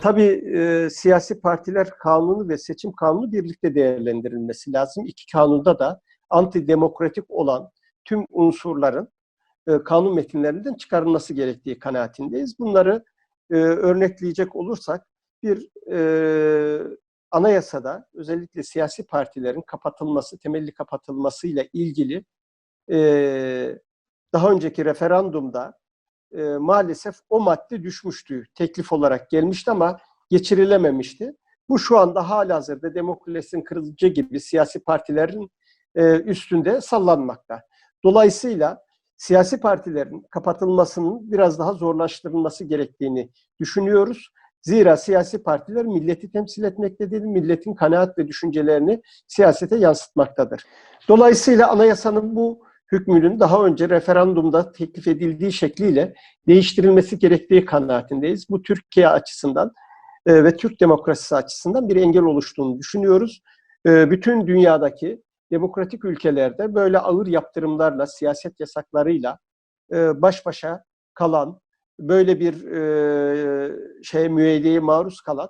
Tabii siyasi partiler kanunu ve seçim kanunu birlikte değerlendirilmesi lazım. İki kanunda da antidemokratik olan tüm unsurların kanun metinlerinden çıkarılması gerektiği kanaatindeyiz. Bunları örnekleyecek olursak bir anayasada özellikle siyasi partilerin kapatılması, temelli kapatılmasıyla ilgili daha önceki referandumda maalesef o madde düşmüştü. Teklif olarak gelmişti ama geçirilememişti. Bu şu anda halihazırda demokrasinin kırılıcı gibi siyasi partilerin üstünde sallanmakta. Dolayısıyla siyasi partilerin kapatılmasının biraz daha zorlaştırılması gerektiğini düşünüyoruz. Zira siyasi partiler milleti temsil etmektedir, milletin kanaat ve düşüncelerini siyasete yansıtmaktadır. Dolayısıyla anayasanın bu hükmünün daha önce referandumda teklif edildiği şekliyle değiştirilmesi gerektiği kanaatindeyiz. Bu Türkiye açısından ve Türk demokrasisi açısından bir engel oluştuğunu düşünüyoruz. Bütün dünyadaki demokratik ülkelerde böyle ağır yaptırımlarla, siyaset yasaklarıyla baş başa kalan, böyle bir müeyyideye maruz kalan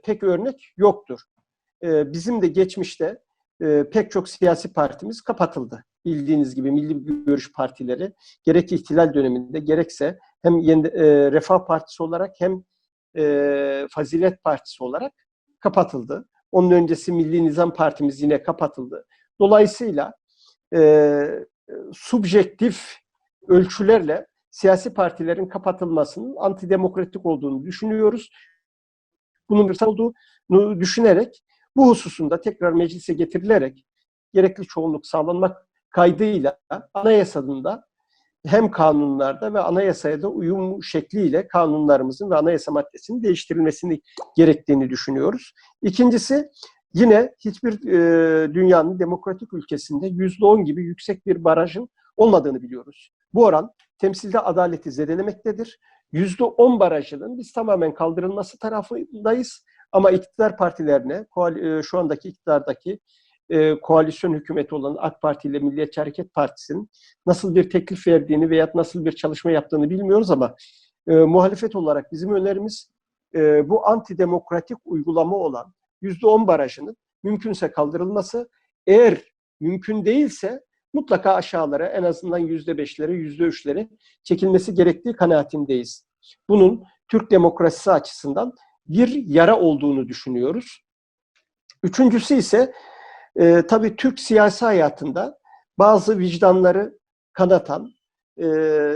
pek örnek yoktur. Bizim de geçmişte pek çok siyasi partimiz kapatıldı. Bildiğiniz gibi milli görüş partileri gerek ihtilal döneminde gerekse hem Refah Partisi olarak hem Fazilet Partisi olarak kapatıldı. Onun öncesi Milli Nizam Partimiz yine kapatıldı. Dolayısıyla subjektif ölçülerle siyasi partilerin kapatılmasının antidemokratik olduğunu düşünüyoruz. Bunun bir olduğunu düşünerek bu hususunda tekrar meclise getirilerek gerekli çoğunluk sağlanmak kaydıyla anayasanın hem kanunlarda ve anayasaya da uyum şekliyle kanunlarımızın ve anayasa maddesinin değiştirilmesini gerektiğini düşünüyoruz. İkincisi, yine hiçbir dünyanın demokratik ülkesinde %10 gibi yüksek bir barajın olmadığını biliyoruz. Bu oran temsilde adaleti zedelemektedir. %10 barajının biz tamamen kaldırılması tarafındayız. Ama iktidar partilerine, şu andaki iktidardaki koalisyon hükümeti olan AK Parti ile Milliyetçi Hareket Partisi'nin nasıl bir teklif verdiğini veya nasıl bir çalışma yaptığını bilmiyoruz ama muhalefet olarak bizim önerimiz bu antidemokratik uygulama olan %10 barajının mümkünse kaldırılması. Eğer mümkün değilse mutlaka aşağılara en azından %5'lere, %3'lere çekilmesi gerektiği kanaatindeyiz. Bunun Türk demokrasisi açısından bir yara olduğunu düşünüyoruz. Üçüncüsü ise tabii Türk siyasi hayatında bazı vicdanları kanatan,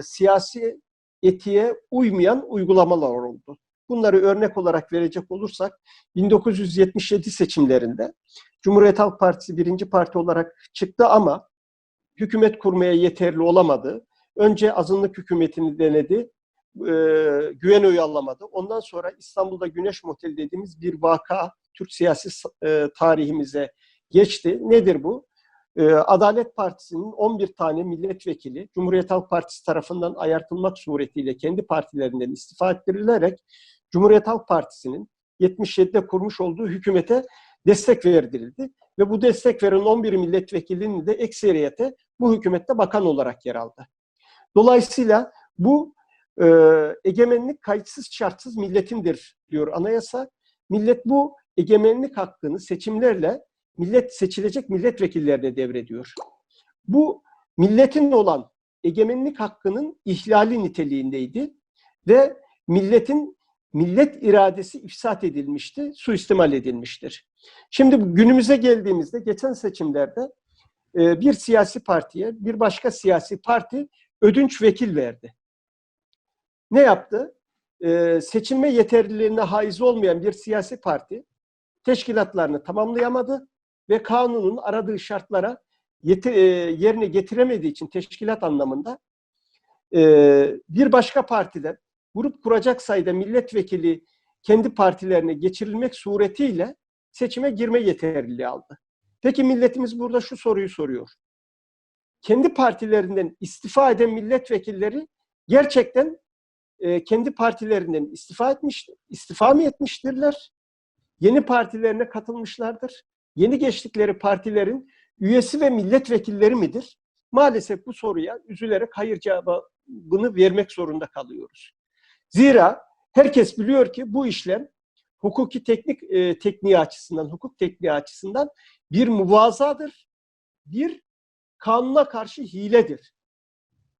siyasi etiğe uymayan uygulamalar oldu. Bunları örnek olarak verecek olursak 1977 seçimlerinde Cumhuriyet Halk Partisi birinci parti olarak çıktı ama hükümet kurmaya yeterli olamadı. Önce azınlık hükümetini denedi, güven oyu alamadı. Ondan sonra İstanbul'da Güneş Motel dediğimiz bir vaka Türk siyasi tarihimize geçti. Nedir bu? Adalet Partisi'nin 11 tane milletvekili Cumhuriyet Halk Partisi tarafından ayartılmak suretiyle kendi partilerinden istifa ettirilerek Cumhuriyet Halk Partisi'nin 77'de kurmuş olduğu hükümete destek verdirildi. Ve bu destek veren 11 milletvekilinin de ekseriyete bu hükümette bakan olarak yer aldı. Dolayısıyla bu egemenlik kayıtsız şartsız milletindir diyor anayasa. Millet bu egemenlik hakkını seçimlerle seçilecek milletvekillerine devrediyor. Bu milletin olan egemenlik hakkının ihlali niteliğindeydi ve millet iradesi ifsat edilmişti, suistimal edilmiştir. Şimdi günümüze geldiğimizde geçen seçimlerde bir siyasi partiye bir başka siyasi parti ödünç vekil verdi. Ne yaptı? Seçilme yeterliliğine haiz olmayan bir siyasi parti teşkilatlarını tamamlayamadı ve kanunun aradığı şartlara yerine getiremediği için teşkilat anlamında bir başka partiden grup kuracak sayıda milletvekili kendi partilerine geçirilmek suretiyle seçime girme yeterliliği aldı. Peki milletimiz burada şu soruyu soruyor. Kendi partilerinden istifa eden milletvekilleri gerçekten kendi partilerinden istifa mı etmiştirler? Yeni partilerine katılmışlardır. Yeni geçtikleri partilerin üyesi ve milletvekilleri midir? Maalesef bu soruya üzülerek hayır cevabını vermek zorunda kalıyoruz. Zira Herkes biliyor ki bu işlem hukuki tekniği açısından, hukuk tekniği açısından bir muvazadır, bir kanuna karşı hiledir.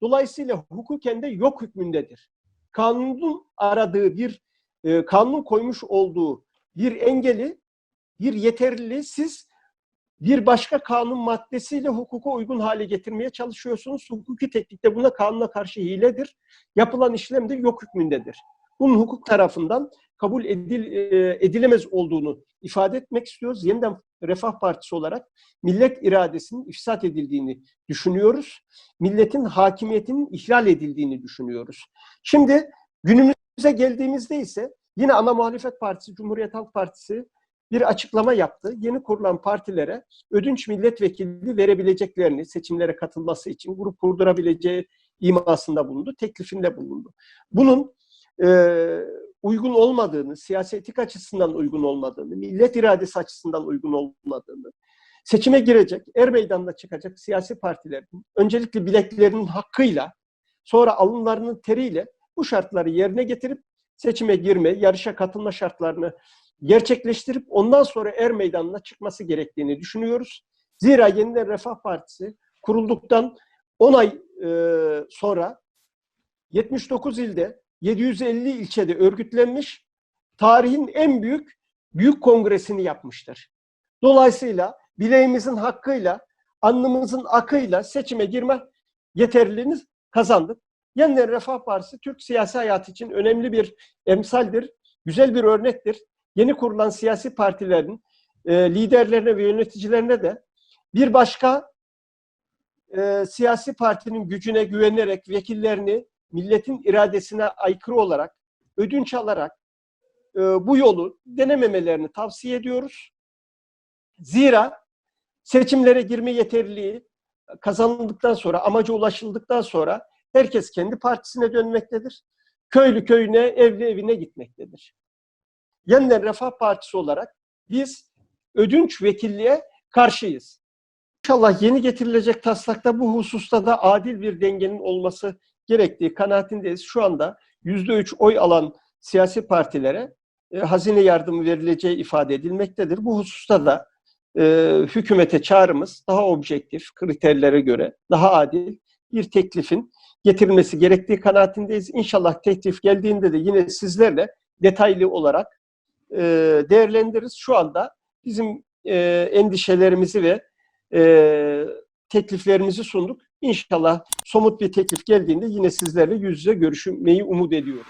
Dolayısıyla hukuken de yok hükmündedir. Kanunun aradığı bir, kanun koymuş olduğu bir engeli, bir yeterliliği siz bir başka kanun maddesiyle hukuka uygun hale getirmeye çalışıyorsunuz. Hukuki teknikte buna kanuna karşı hiledir. Yapılan işlem de yok hükmündedir. Bunun hukuk tarafından kabul edilemez olduğunu ifade etmek istiyoruz. Yeniden Refah Partisi olarak millet iradesinin ifsat edildiğini düşünüyoruz. Milletin hakimiyetinin ihlal edildiğini düşünüyoruz. Şimdi günümüze geldiğimizde ise yine ana muhalefet partisi Cumhuriyet Halk Partisi bir açıklama yaptı. Yeni kurulan partilere ödünç milletvekili verebileceklerini seçimlere katılması için grup kurdurabileceği imasında bulundu, teklifinde bulundu. Bunun uygun olmadığını, siyasi etik açısından uygun olmadığını, millet iradesi açısından uygun olmadığını, seçime girecek, er meydanına çıkacak siyasi partilerin öncelikle bileklerinin hakkıyla, sonra alınlarının teriyle bu şartları yerine getirip seçime girme, yarışa katılma şartlarını gerçekleştirip ondan sonra er meydanına çıkması gerektiğini düşünüyoruz. Zira Yeniden Refah Partisi kurulduktan 10 ay sonra 79 ilde 750 ilçede örgütlenmiş, tarihin en büyük kongresini yapmıştır. Dolayısıyla bileğimizin hakkıyla, alnımızın akıyla seçime girme yeterliliğini kazandık. Yeniden Refah Partisi Türk siyasi hayatı için önemli bir emsaldir, güzel bir örnektir. Yeni kurulan siyasi partilerin liderlerine ve yöneticilerine de bir başka siyasi partinin gücüne güvenerek vekillerini milletin iradesine aykırı olarak, ödünç alarak bu yolu denememelerini tavsiye ediyoruz. Zira seçimlere girme yeterliliği kazanıldıktan sonra, amaca ulaşıldıktan sonra herkes kendi partisine dönmektedir. Köylü köyüne, evli evine gitmektedir. Yeniden Refah Partisi olarak biz ödünç vekilliğe karşıyız. İnşallah yeni getirilecek taslakta bu hususta da adil bir dengenin olması gerektiği kanaatindeyiz. Şu anda %3 oy alan siyasi partilere hazine yardımı verileceği ifade edilmektedir. Bu hususta da hükümete çağrımız daha objektif kriterlere göre daha adil bir teklifin getirilmesi gerektiği kanaatindeyiz. İnşallah teklif geldiğinde de yine sizlerle detaylı olarak değerlendiririz. Şu anda bizim endişelerimizi ve tekliflerimizi sunduk. İnşallah somut bir teklif geldiğinde yine sizlerle yüz yüze görüşmeyi umut ediyorum.